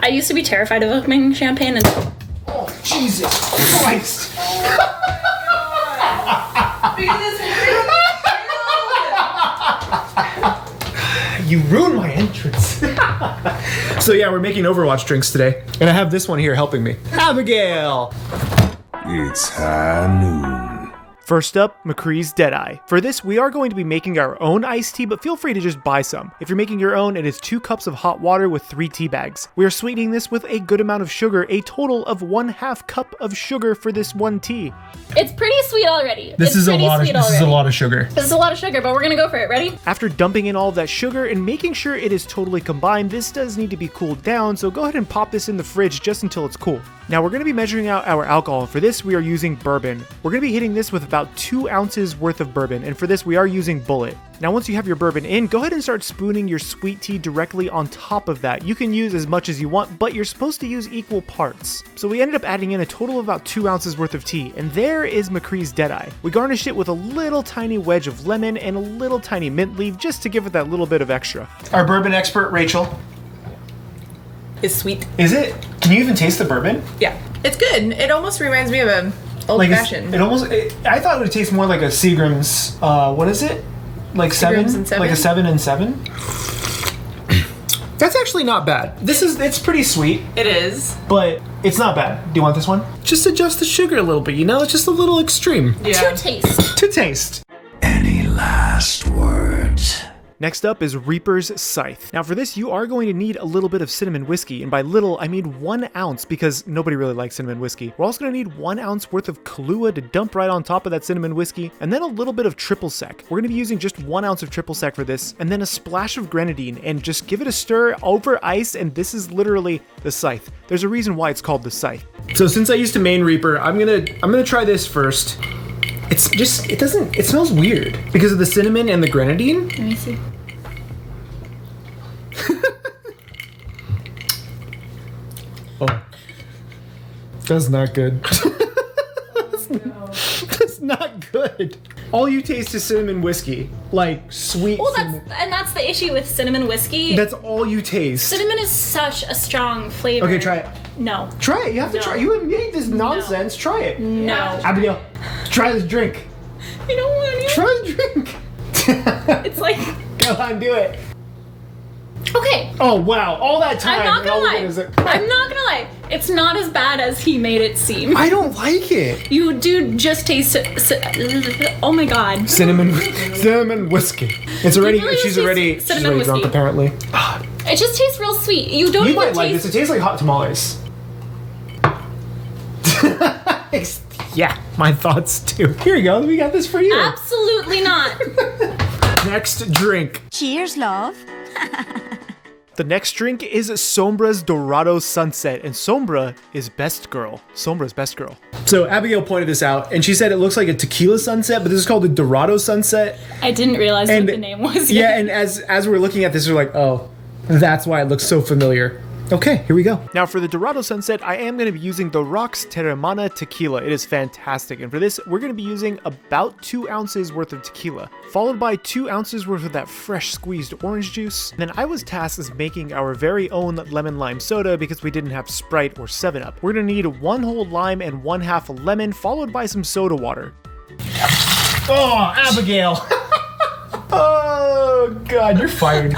I used to be terrified of opening champagne and... Oh, Jesus Christ! You ruined my entrance. So yeah, we're making Overwatch drinks today. And I have this one here helping me. Abigail! It's high noon. First up, Mccrees Deadeye. For this, we are going to be making our own iced tea, but feel free to just buy some. If you're making your own, it is 2 cups of hot water with 3 tea bags. We are sweetening this with a good amount of sugar, a total of 1/2 cup of sugar for this one tea. It's pretty sweet already. This is a lot of sugar. This is a lot of sugar, but we're gonna go for it. Ready? After dumping in all of that sugar and making sure it is totally combined, this does need to be cooled down, so go ahead and pop this in the fridge just until it's cool. Now we're going to be measuring out our alcohol. For this, we are using bourbon. We're going to be hitting this with about 2 ounces worth of bourbon, and for this, we are using Bullet. Now once you have your bourbon in, go ahead and start spooning your sweet tea directly on top of that. You can use as much as you want, but you're supposed to use equal parts. So we ended up adding in a total of about 2 ounces worth of tea, and there is Mccrees Deadeye. We garnished it with a little tiny wedge of lemon and a little tiny mint leaf just to give it that little bit of extra. Our bourbon expert, Rachel. It's sweet. Is it? Can you even taste the bourbon? Yeah. It's good. It almost reminds me of an old-fashioned. I thought it would taste more like a Seagram's, what is it? Like Seagram's and 7? Like a 7 and 7? That's actually not bad. It's pretty sweet. It is. But it's not bad. Do you want this one? Just adjust the sugar a little bit, you know? It's just a little extreme. Yeah. To taste. Any last words? Next up is Reaper's Scythe. Now for this, you are going to need a little bit of cinnamon whiskey, and by little, I mean 1 ounce because nobody really likes cinnamon whiskey. We're also going to need 1 ounce worth of Kahlua to dump right on top of that cinnamon whiskey, and then a little bit of triple sec. We're going to be using just 1 ounce of triple sec for this, and then a splash of grenadine, and just give it a stir over ice, and this is literally the Scythe. There's a reason why it's called the Scythe. So since I used to main Reaper, I'm gonna try this first. It smells weird because of the cinnamon and the grenadine. Let me see. Oh, that's not good. That's not good. All you taste is cinnamon whiskey, like sweet. Well, cinnamon. that's the issue with cinnamon whiskey. That's all you taste. Cinnamon is such a strong flavor. Okay, try it. No. Try it. You have to No. try. You made this nonsense. Try it. No. Abigail, try this drink. I don't want to. Try the drink. It's like. Go on, do it. Okay. Oh wow! All that time. I'm not gonna lie. I'm not gonna lie. It's not as bad as he made it seem. I don't like it. You do just taste. Oh my god. Cinnamon whiskey. It's already. really She's tastes already cinnamon drunk whiskey. apparently. It just tastes real sweet. You don't You even might like taste. this. It tastes like hot tamales. Yeah, my thoughts too. Here you go. We got this for you. Absolutely not. Next drink. Cheers, love. The next drink is Sombra's Dorado Sunset, and Sombra is best girl. Sombra's best girl. So Abigail pointed this out, and she said it looks like a tequila sunset, but this is called a Dorado Sunset. I didn't realize what the name was. Yeah, and as we're looking at this, we're like, oh, that's why it looks so familiar. Okay, here we go. Now for the Dorado Sunset, I am going to be using the Rock's Terramana Tequila. It is fantastic. And for this, we're going to be using about 2 ounces worth of tequila, followed by 2 ounces worth of that fresh squeezed orange juice. And then I was tasked as making our very own lemon lime soda because we didn't have Sprite or 7-Up. We're going to need 1 whole lime and 1/2 lemon, followed by some soda water. Oh, Abigail. Oh, God, you're fired.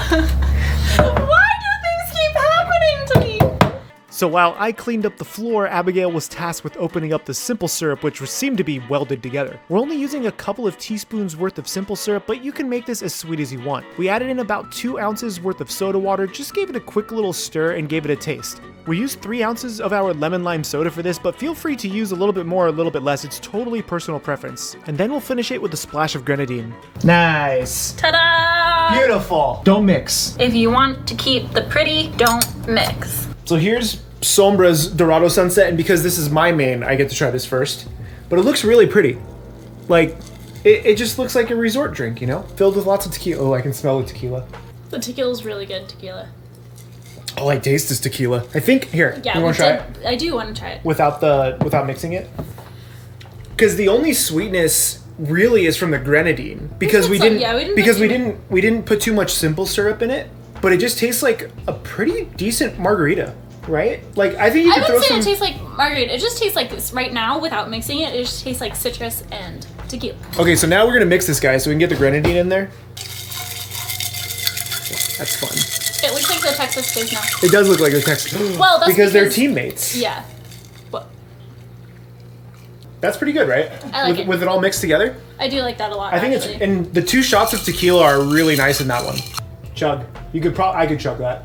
So while I cleaned up the floor, Abigail was tasked with opening up the simple syrup, which seemed to be welded together. We're only using a couple of teaspoons worth of simple syrup, but you can make this as sweet as you want. We added in about 2 ounces worth of soda water, just gave it a quick little stir and gave it a taste. We used 3 ounces of our lemon lime soda for this, but feel free to use a little bit more or a little bit less. It's totally personal preference. And then we'll finish it with a splash of grenadine. Nice. Ta-da! Beautiful. Don't mix. If you want to keep the pretty, don't mix. So here's Sombra's Dorado Sunset, and because this is my main, I get to try this first. But it looks really pretty. Like, it just looks like a resort drink, you know? Filled with lots of tequila. Oh, I can smell the tequila. The tequila's really good, tequila. All I taste is tequila. I think, here, Yeah, you want to try it? I do want to try it. Without mixing it? Because the only sweetness really is from the grenadine. Because we didn't put too much simple syrup in it. But it just tastes like a pretty decent margarita. right? Like, I think you I could throw would say some... it tastes like margarita. It just tastes like this right now without mixing it. It just tastes like citrus and tequila. Okay, so now we're gonna mix this, guys, so we can get the grenadine in there. That's fun. It looks like the Texas Fizz now. It does look like a Texas. Well, that's because they're teammates. Yeah. Well, That's pretty good, right? I like it. With it all mixed together. I do like that a lot. I think actually. it's, and the 2 shots of tequila are really nice in that one. Chug. You could I could chug that.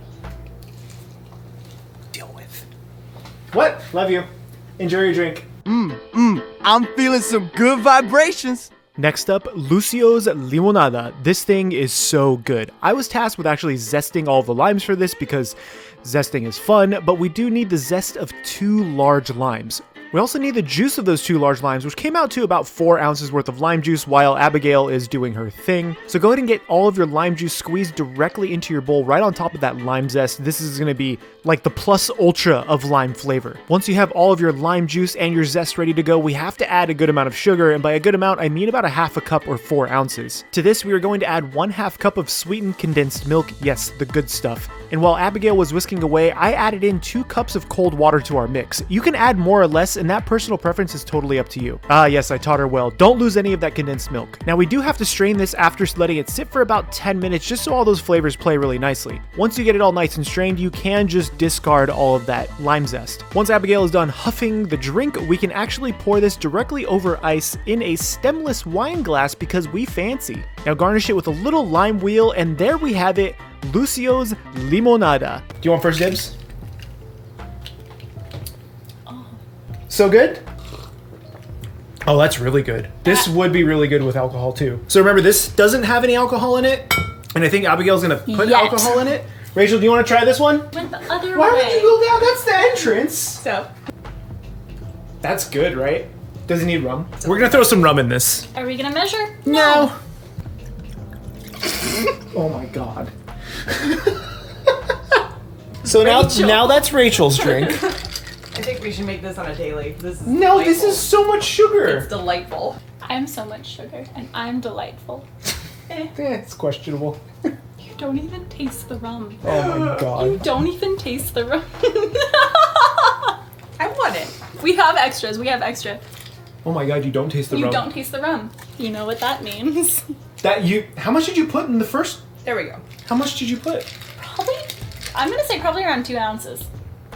Deal with. What? Love you. Enjoy your drink. I'm feeling some good vibrations. Next up, Lucio's Limonada. This thing is so good. I was tasked with actually zesting all the limes for this because zesting is fun, but we do need the zest of 2 large limes. We also need the juice of those 2 large limes, which came out to about 4 ounces worth of lime juice while Abigail is doing her thing. So go ahead and get all of your lime juice squeezed directly into your bowl right on top of that lime zest. This is going to be like the plus ultra of lime flavor. Once you have all of your lime juice and your zest ready to go, we have to add a good amount of sugar, and by a good amount, I mean about a half a cup or 4 ounces. To this, we are going to add 1/2 cup of sweetened condensed milk, yes, the good stuff. And while Abigail was whisking away, I added in 2 cups of cold water to our mix. You can add more or less, and that personal preference is totally up to you. Ah, yes, I taught her well. Don't lose any of that condensed milk. Now, we do have to strain this after letting it sit for about 10 minutes just so all those flavors play really nicely. Once you get it all nice and strained, you can just discard all of that lime zest. Once Abigail is done huffing the drink, we can actually pour this directly over ice in a stemless wine glass because we fancy. Now garnish it with a little lime wheel, and there we have it, Lucio's Limonada. Do you want first dibs? So good? Oh, that's really good. This would be really good with alcohol too. So remember, this doesn't have any alcohol in it, and I think Abigail's gonna put Yet. alcohol in it. Rachel, do you want to try this one? Went the other Why way. would you go down? That's the entrance. So, That's good, right? Does it need rum? We're gonna throw some rum in this. Are we gonna measure? No. Oh my god. So now that's Rachel's drink. I think we should make this on a daily. This is No, this delightful. is so much sugar. It's delightful. I'm so much sugar, and I'm delightful. It's questionable. You don't even taste the rum. Oh my You god. don't even taste the rum. I want it. We have extras. We have extra. Oh my god, you don't taste the You rum. don't taste the rum. You know what that means. How much did you put in the first? There we go. How much did you put? Probably, I'm gonna say probably around 2 ounces.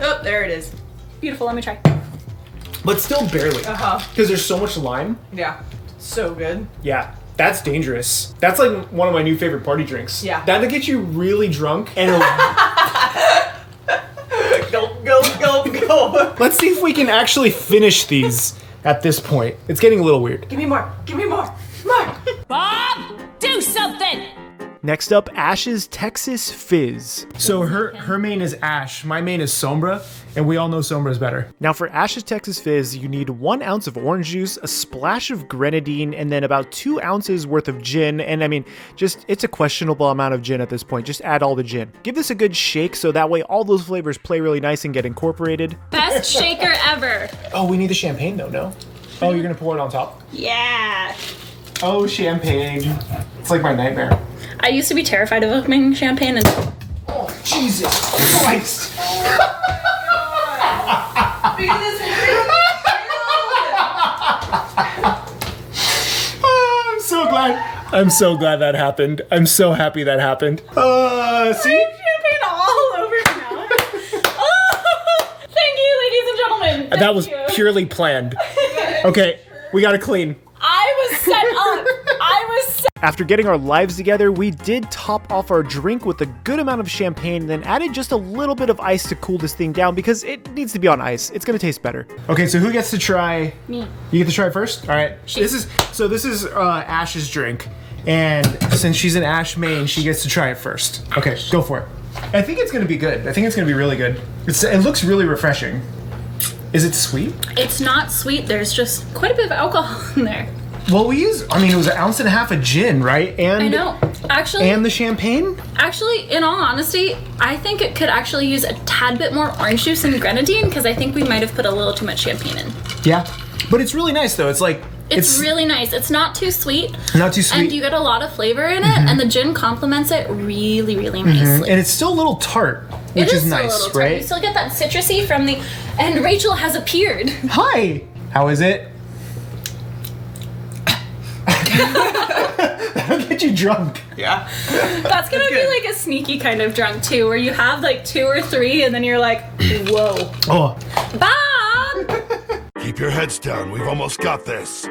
Oh, there it is. Beautiful, let me try. But still barely. Uh-huh. Because there's so much lime. Yeah. So good. Yeah, that's dangerous. That's like one of my new favorite party drinks. Yeah. That'll get you really drunk and Go. let's see if we can actually finish these at this point. It's getting a little weird. Give me more. Give me more. More. Bob, do something! Next up, Ash's Texas Fizz. So her main is Ash, my main is Sombra, and we all know Sombra is better. Now for Ash's Texas Fizz, you need 1 ounce of orange juice, a splash of grenadine, and then about 2 ounces worth of gin. And I mean, it's a questionable amount of gin at this point. Just add all the gin. Give this a good shake so that way all those flavors play really nice and get incorporated. Best shaker ever. Oh, we need the champagne though, no? Oh, you're gonna pour it on top? Yeah. Oh, champagne. It's like my nightmare. I used to be terrified of opening champagne and Oh, Jesus Christ. I'm so glad that happened. I'm so happy that happened. See? champagne all over my mouth. Oh, thank you, ladies and gentlemen. Thank That was you. purely planned. Okay, we gotta clean. I was set up. I was set. After getting our lives together, we did top off our drink with a good amount of champagne, then added just a little bit of ice to cool this thing down because it needs to be on ice. It's gonna taste better. Okay, so who gets to try? Me. You get to try first? All right. This is Ash's drink, and since she's an Ash main, she gets to try it first. Okay, go for it. I think it's gonna be good. I think it's gonna be really good. It looks really refreshing. Is it sweet? It's not sweet. There's just quite a bit of alcohol in there. Well, it was 1.5 ounces of gin, right? And I know. Actually, And the champagne? in all honesty, I think it could actually use a tad bit more orange juice and grenadine because I think we might have put a little too much champagne in. Yeah. But it's really nice though. It's like It's really nice. It's not too sweet. not too sweet. And you get a lot of flavor in it, and the gin complements it really, really nicely. And it's still a little tart. which is still a nice, little tart. right? You still get that citrusy from the, and Rachel has appeared. Hi! How is it? That'll get you drunk. Yeah. That's gonna be like a sneaky kind of drunk too, where you have like 2 or 3 and then you're like, whoa. Oh. Bob! Keep your heads down. We've almost got this.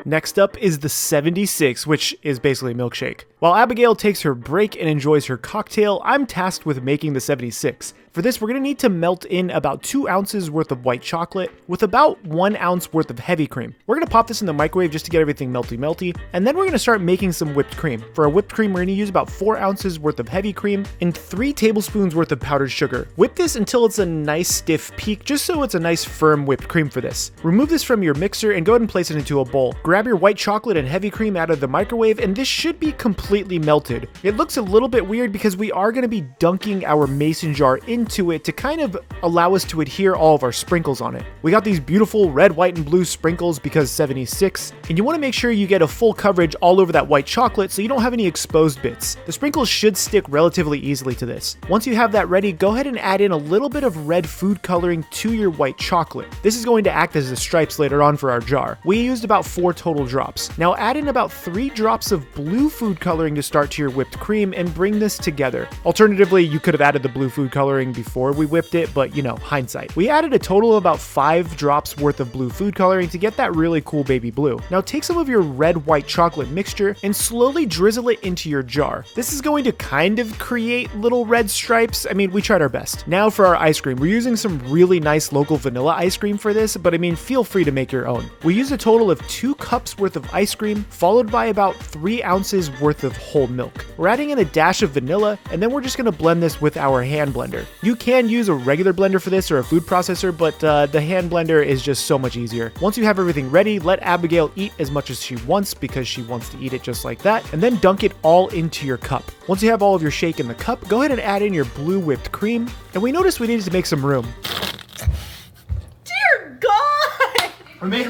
Next up is the 76, which is basically a milkshake. While Abigail takes her break and enjoys her cocktail, I'm tasked with making the 76. For this, we're going to need to melt in about 2 ounces worth of white chocolate with about 1 ounce worth of heavy cream. We're going to pop this in the microwave just to get everything melty, and then we're going to start making some whipped cream. For our whipped cream, we're going to use about 4 ounces worth of heavy cream and 3 tablespoons worth of powdered sugar. Whip this until it's a nice stiff peak, just so it's a nice firm whipped cream for this. Remove this from your mixer and go ahead and place it into a bowl. Grab your white chocolate and heavy cream out of the microwave, and this should be completely melted. It looks a little bit weird because we are going to be dunking our mason jar into it to kind of allow us to adhere all of our sprinkles on it. We got these beautiful red, white, and blue sprinkles because 76, and you want to make sure you get a full coverage all over that white chocolate so you don't have any exposed bits. The sprinkles should stick relatively easily to this. Once you have that ready, go ahead and add in a little bit of red food coloring to your white chocolate. This is going to act as the stripes later on for our jar. We used about 4 total drops. Now add in about 3 drops of blue food coloring to start to your whipped cream and bring this together. Alternatively, you could have added the blue food coloring before we whipped it, but you know, hindsight. We added a total of about 5 drops worth of blue food coloring to get that really cool baby blue. Now take some of your red white chocolate mixture and slowly drizzle it into your jar. This is going to kind of create little red stripes. I mean, we tried our best. Now for our ice cream. We're using some really nice local vanilla ice cream for this, but I mean, feel free to make your own. We use a total of 2 cups worth of ice cream, followed by about 3 ounces worth of whole milk. We're adding in a dash of vanilla, and then we're just going to blend this with our hand blender. You can use a regular blender for this or a food processor, but the hand blender is just so much easier. Once you have everything ready, let Abigail eat as much as she wants because she wants to eat it just like that, and then dunk it all into your cup. Once you have all of your shake in the cup, go ahead and add in your blue whipped cream, and we noticed we needed to make some room. Dear God! I made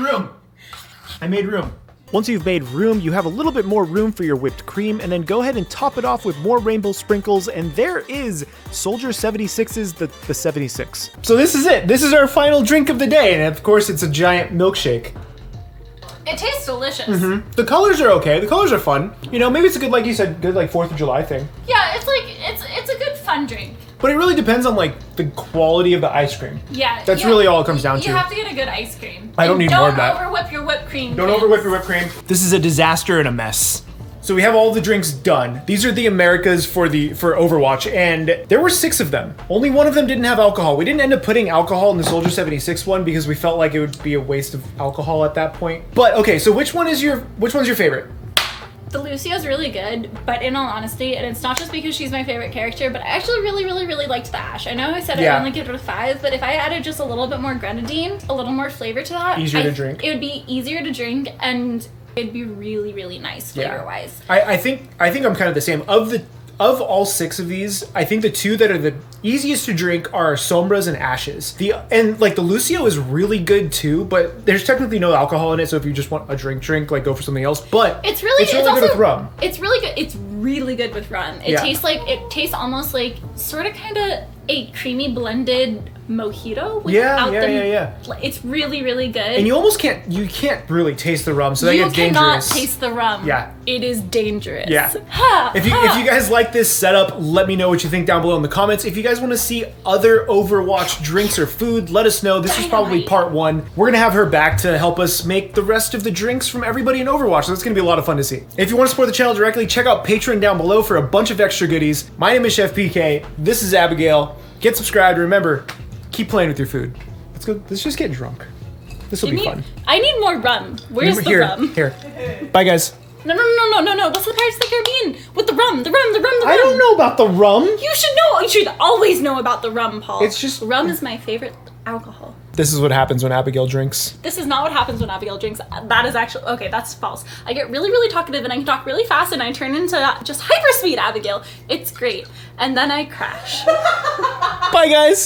room. Once you've made room, you have a little bit more room for your whipped cream, and then go ahead and top it off with more rainbow sprinkles, and there is Soldier 76's the 76. So this is it. This is our final drink of the day, and of course it's a giant milkshake. It tastes delicious. The colors are okay. The colors are fun. You know, maybe it's a good, like you said, good like 4th of July thing. Yeah, it's like, it's a good fun drink. But it really depends on like the quality of the ice cream. Yeah. That's really all it comes down to. You have to get a good ice cream. I don't need more of that. Don't overwhip your whipped cream. Don't kids. overwhip your whipped cream. This is a disaster and a mess. So we have all the drinks done. These are the Americas for Overwatch, and there were 6 of them. Only one of them didn't have alcohol. We didn't end up putting alcohol in the Soldier 76 one because we felt like it would be a waste of alcohol at that point. But okay, so which one's your favorite? The Lucio's really good, but in all honesty, and it's not just because she's my favorite character, but I actually really liked the Ash. I know I said I only give it a 5, but if I added just a little bit more grenadine, a little more flavor to that, Easier to drink. It would be easier to drink, and it'd be really nice flavor-wise. I think I'm kind of the same. Of all 6 of these, I think the 2 that are the easiest to drink are Sombras and Ashes. The Lucio is really good too, but there's technically no alcohol in it, so if you just want a drink, like go for something else. But it's really good with rum. It's really good. It's really good with rum. It tastes almost like sort of kind of a creamy blended mojito without It's really good. And you can't really taste the rum, so that gets dangerous. You cannot taste the rum. Yeah. It is dangerous. Yeah. If you guys like this setup, let me know what you think down below in the comments. If you guys want to see other Overwatch drinks or food, let us know. This is probably part 1. We're gonna have her back to help us make the rest of the drinks from everybody in Overwatch, so that's gonna be a lot of fun to see. If you want to support the channel directly, check out Patreon down below for a bunch of extra goodies. My name is CHEFPK. This is Abigail. Get subscribed. Remember, keep playing with your food. Let's just get drunk. This will be fun. I need more rum. Where's the rum? Here. Bye, guys. No. What's the Pirates of the Caribbean? With the rum. I don't know about the rum. You should know. You should always know about the rum, Paul. It's just... Rum is my favorite alcohol. This is what happens when Abigail drinks. This is not what happens when Abigail drinks. That is actually... Okay, that's false. I get really talkative and I can talk really fast and I turn into just hyperspeed Abigail. It's great. And then I crash. Bye, guys.